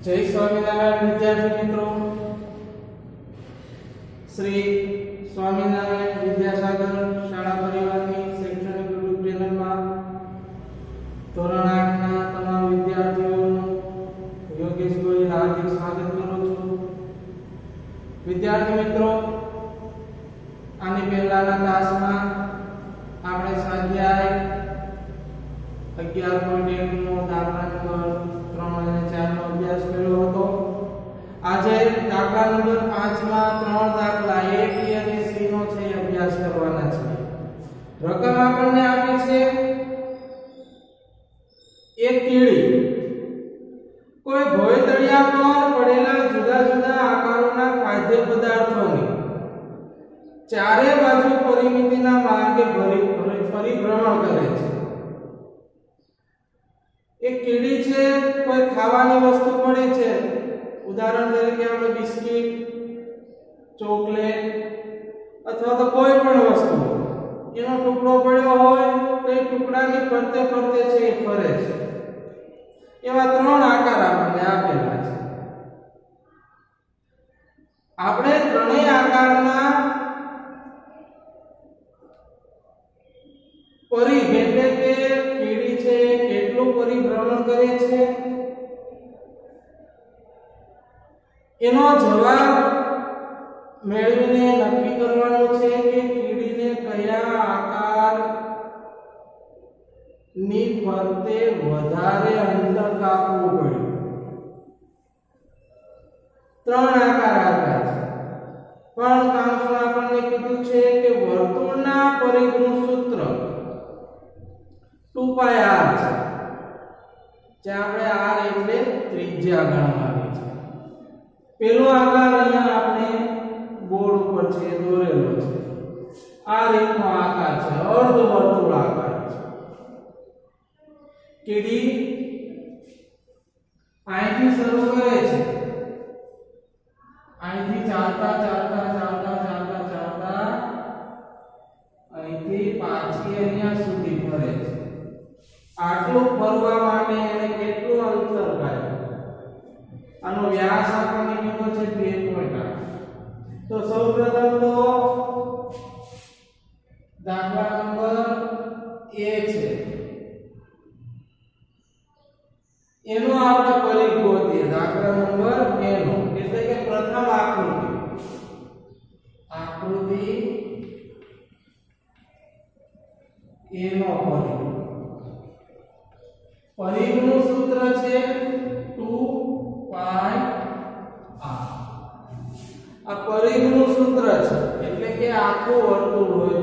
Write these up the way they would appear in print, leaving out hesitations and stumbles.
जय स्वामीनारायण विद्यार्थी मित्रों, श्री स्वामीनारायण विद्यासागर शाळा परिवाરની શૈક્ષણિક યુટ્યુબ ચેનલમાં ધોરણ 8 ના તમામ વિદ્યાર્થીઓનું યોગેશ ગોયલ હાર્દિક સ્વાગત કરું છું। વિદ્યાર્થી મિત્રો, આની પહેલાના તાસમાં આપણે સ્વાધ્યાય 11.1 નો દાખલા નંબર 3 અને 4 નો અભ્યાસ કર્યો હતો। આજે દાખલા નંબર 5 માં 3 દાખલા A, B અને C નો છે અભ્યાસ કરવાના છે। રકમ આપણને આપી છે એક કીડી કોઈ ભોયતળિયા પર પડેલા જુદા જુદા આકારોના ખાદ્ય પદાર્થોની ચારે બાજુ પરિમિતિના માર્ગે પરિભ્રમણ કરે છે। एक कीड़ी छे कोई खावानी वस्तु पड़े छे, उदाहरण तरीके આપણે બિસ્કિટ, ચોકલેટ અથવા તો કોઈ પણ વસ્તુ એનો ટુકડો પડ્યો હોય તો એ ટુકડાની ફરતે ફરતે છે એ ફરે છે। એવા ત્રણ આકાર આપણને આપેલા છે। આપણે ત્રણેય આકારના પરિ એટલે કે કીડી છે કેટલું પરિભ્રમણ કરે છે એનો જવાબ મેળવીને નક્કી કરવાનું છે કે કીડીને કયા આકાર ની ફરતે વધારે અંતર કાપવું પડ્યું। ત્રણ આકાર આપ્યા છે, પણ કાંસમાં આપણને કીધું છે કે વર્તુળના પરિઘનું સૂત્ર 2πr છે, જે આપણે r એટલે ત્રિજ્યા ગણવાની છે। પેલો આકાર અહીંયા આપણે બોર્ડ ઉપર છે દોરેલો છે, આ રીતનો આકાર છે, અર્ધ વર્તુળ આકાર છે। કીડી અહીંથી શરૂ કરે છે, અહીંથી ચાલતા ચાલતા ચાલતા ચાલતા ચાલતા અહીંથી પાછી અહીંયા સુધી ફરે છે। આટલું ફરવા માટે એને કેટલું અંતર કાઢ્યું? આનો વ્યાસ આપણને કીધો છે 2.8। તો સૌપ્રથમ તો દાખલા નંબર A છે એનો આપણે પરિઘ ગોતીએ। દાખલા નંબર A નો એટલે કે પ્રથમ આકૃતિ A નો પરિઘ, પરિઘનું સૂત્ર છે 2πr। આ પરિઘનું સૂત્ર છે એટલે કે આખું વર્તુળ હોય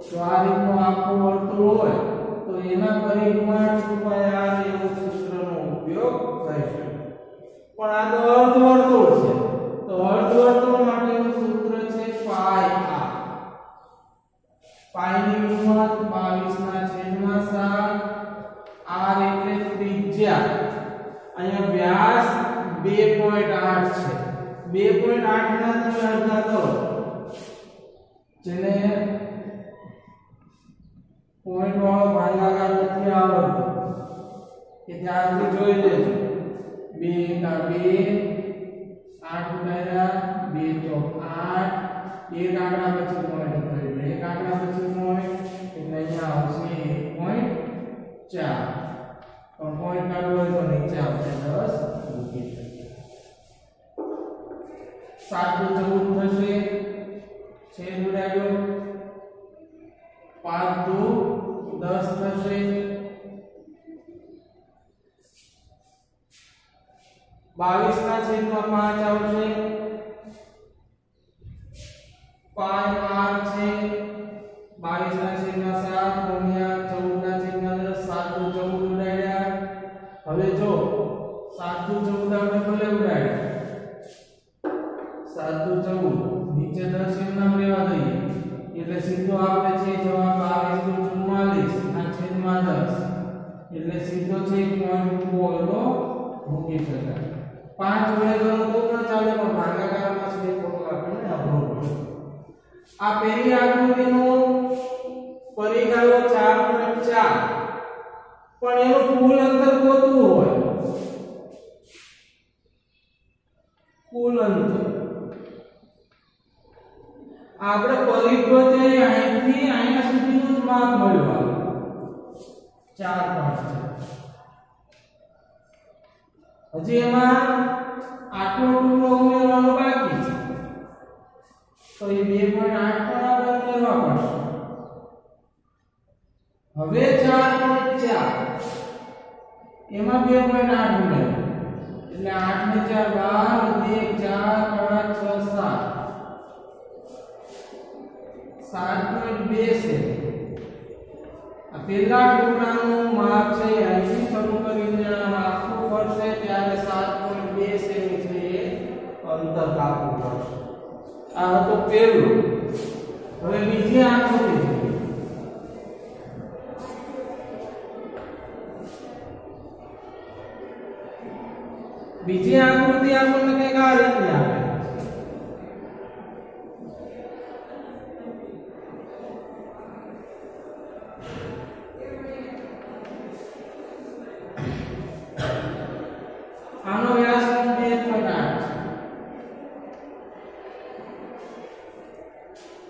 તો આ રીતનું આખું વર્તુળ હોય તો એના પરિઘમાં 2πr એવું સૂત્રનો ઉપયોગ થઈ શકે। પણ આ તો અર્ધવર્તુળ છે તો અર્ધવર્તુળ માટેનું સૂત્ર છે πr। પાઈની કિંમત 22/7, r એટલે ત્રિજ્યા, અહીંયા વ્યાસ 2.8 છે। 2.8 ના તમે અડધા કરો, જેને પોઈન્ટ વાળો ભાગાકાર નથી આવડતો કે ધ્યાનથી જોઈ લેજો। 2 × 2 8 ઉડાડ્યા, 2 × 8, એક આંકડા પછી પોઈન્ટ હતો એટલે એક આંકડા પછી પોઈન્ટ એટલે અહીંયા આવશે 1.4। પણ પોઈન્ટ કાઢવો હોય તો નીચે આપણે 10 મૂકી શકીએ। 7 × 14 થશે, છેદ ઉડાડ્યો, 5 × 10 થશે, 22/5 આવશે, 5r છે, 22/7 ગુણ્યા 14/10, 7 × 14 ઉડાડ્યા। હવે જો 7 × 14 આપણે ભલે ઉડાડ્યા, 7 × 14 નીચે 10 એમ નામ રહેવા દઈએ એટલે સીધો આપણે છે જવાબ 22/44 આ છેદમાં 10 એટલે સીધો છે 1 એનો મૂકી શકાય। 5 વડે કરો તો પણ ચાલે, પણ ભાગાકારમાં છે તો આપણને અઘરું પડે। આ પહેલી આકૃતિનું પરિઘ આવ્યો 4.4, પણ એનું કુલ અંતર ગોતવું હોય કુલ અંતર આપણે પરિપથે અહીંથી અહીંયા સુધીનું જ માપ મળ્યું 4 5 હજી એમાં આટલો ટુકડો ઉમેરવાનો બાકી છે તો એ 2.8 પણ આપણે ઉમેરવા પડશે હવે 4.4 એમાં 2.8 ઉમેરો એટલે 8 ને 4 12 1 4 5 6 7 7.2 છે આ પહેલા ટુકડાનું માપ છે અહીંથી શરૂ કરીને આખું પડશે ત્યારે 7.2 સેમી છે એ અંતર કાપવું પડશે આ હતો પહેલું હવે બીજી આકૃતિ આપણને કંઈક આ રીતની આવે આનો વ્યાસ 2.8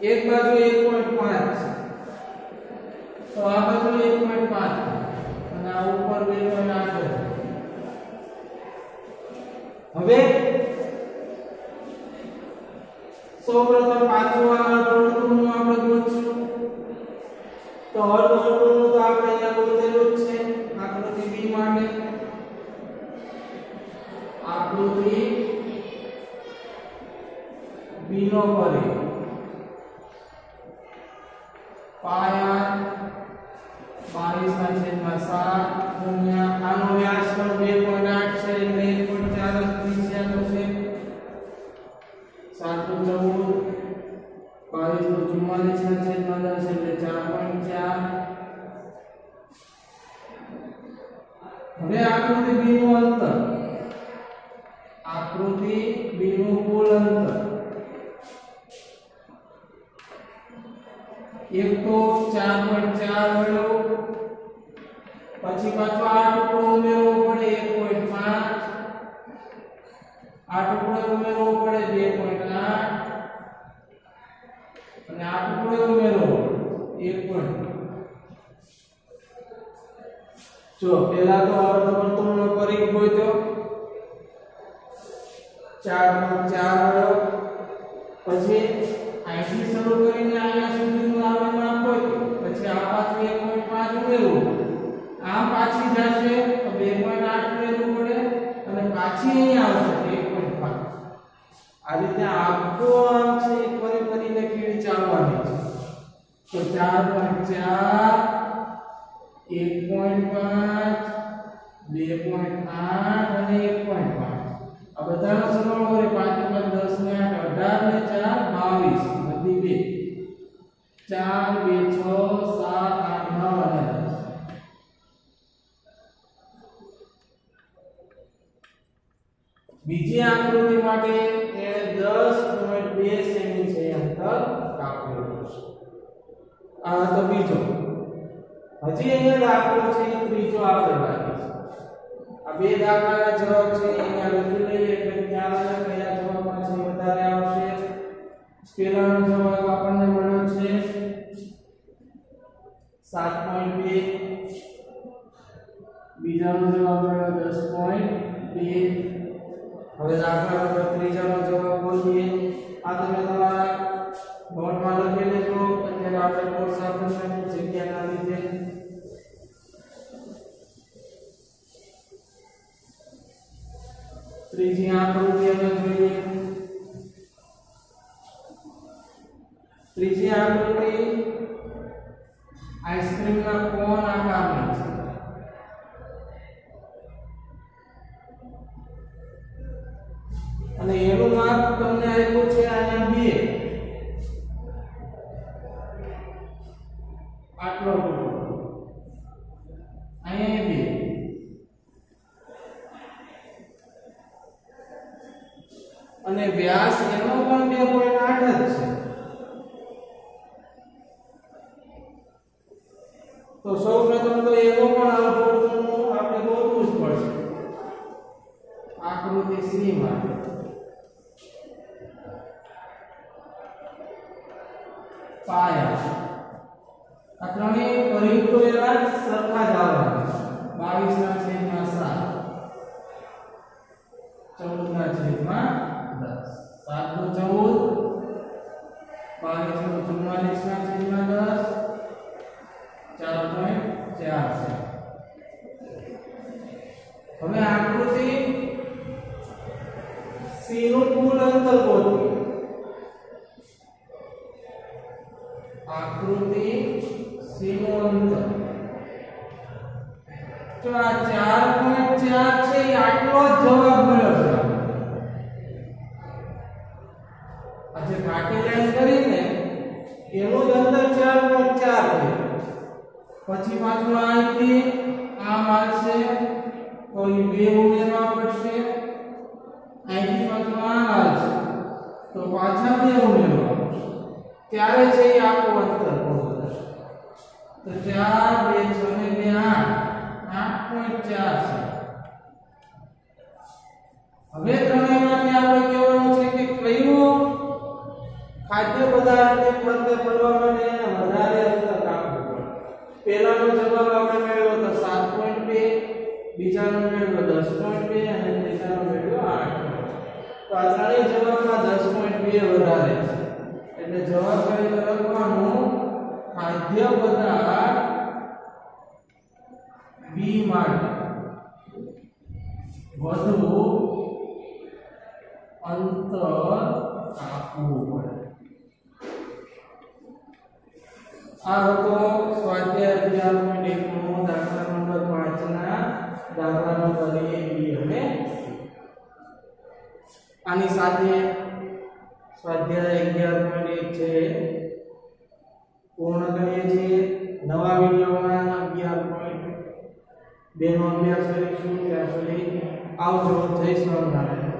એક બાજુ 1.5 તો આ બાજુ 1.5 અને આ ઉપર 2.8 હવે સૌપ્રથમ પાછું આ અર્ધવર્તુળનું આપણે ગોઠવીશું તો અર્ધવર્તુળનું તો આપણે અહીંયા ગોતેલું જ છે આકૃતિ B માટે આકૃતિ B નો પરિઘ પાયા 22/7 ગુણ્યા આનો વ્યાસ પણ 2.8 છે એટલે 1.4 ત્રિજ્યાનો છે 7 * 4 22 * 44 એટલે 4.4 હવે આકૃતિ B નું અંતર આકૃતિ B નું કુલ અંતર એક તો 4.4 મળ્યો પછી પાછો આ ટુકડો ઉમેરવો પડે 1.5 આ ટુકડો ઉમેરવો પડે 2.8 અને આ ટુકડો ઉમેરવો 1. જો પહેલા તો અર્ધવર્તુળનો પરિઘ ગોત્યો 4.4 મળ્યો પછી અહીંથી શરૂ કરીને અહીંયા સુધીનું આપણે માપ ગોત્યું પછી આ પાછું 1.5 ઉમેરવું આ પાછી જશે તો 2.8 ઉમેરવું પડે અને પાછી અહીંયા આવશે 1.5 આ રીતે આખો આમ છે ફરી ફરીને કીડી ચાલવાની છે તો 4.4 1.5 2.8 અને 1.5 આ બધાનો સરવાળો કરે 5 * 10 ને 8 18 ને 4 22 બધી 2 4 2 6 7 8 9 અને 10 બીજી આકૃતિ માટે એને 10.2 સેમી છે અંતર કાપવું પડશે આ તો બીજો હજી અહીંયા દાખલો છે ત્રીજો આપણે બાકી છે આ બે દાખલાના જવાબ છે અહીંયા લખી લઈએ એટલે ખ્યાલ આવે કયા જવાબમાં છે વધારે આવશે પહેલાનો જવાબ આપણને મળ્યો છે 7.2 બીજાનો જવાબ મળ્યો 10.2 હવે દાખલા નંબર ત્રીજાનો જવાબ બોલીએ આ તમે તમારા નોટમાં લખી લેજો અત્યારે આપણે કોર્સ આપવાની જગ્યાના લીધે ત્રીજી આકૃતિ અમે જોઈએ ત્રીજી આકૃતિ આઈસ્ક્રીમના કોન આકારની છે અને એનું માપ તમને આપ્યું છે અહીંયા 2 આટલો અહીંયા 2 અને વ્યાસ એનો પણ 2.8 જ છે તો સૌપ્રથમ તો એનો પણ અર્ધવર્તુળનું આપણે ગોતવું જ પડશે આકૃતિ C માટે સરખા જ આવવાના 22 ના છેદમાં 7 14 ના છેદમાં 10 7 નું 14 22 નું 44 ના છેદમાં 10 4.4 છે। હવે આકૃતિ C નું કુલ અંતર ગોતીએ। आकृति C નું અંતર તો આ 4.4 છે એ આટલો જ જવાબ મળ્યો છે। આ જે ઘાટી લાઈન કરીને એનું જ અંતર 4.4 છે। પછી પાછું અહીંથી આ મળશે તો એ બે ઉમેરવા પડશે। અહીંથી પાછું આ મળશે તો પાછા બે ઉમેરવા પડશે ત્યારે છે એ આપણું અંતર પૂરું થશે। તો 4 2 6 ને 2 8 8.4 છે। હવે ત્રણેયમાંથી આપણે કહેવાનું છે કે કયું ખાદ્ય પદાર્થને ફરતે ફરવા માટે વધારે અંતર કાપવું પડે। પહેલાનો જવાબ આપણે મેળવ્યો તો 7.2, બીજાનો મેળવ્યો 10.2 અને ત્રીજાનો મેળવ્યો 8. તો આ ત્રણેય જવાબમાં 10.2 વધારે છે। એટલે જવાબ કરી લખવાનું ખાદ્ય પદાર્થ B માટે વધુ અંતર કાપવું પડે। આ હતો સ્વાધ્યાય 11.1 નો દાખલા નંબર 5 ના દાખલા નંબર A, B અને C। આની સાથે સ્વાધ્યાય 11.1 છે પૂર્ણ કરીએ છીએ। નવા વિડિયોમાં 11.2 નો અભ્યાસ કરીશું। ત્યાં સુધી આવજો। જય સ્વામિનારાયણ।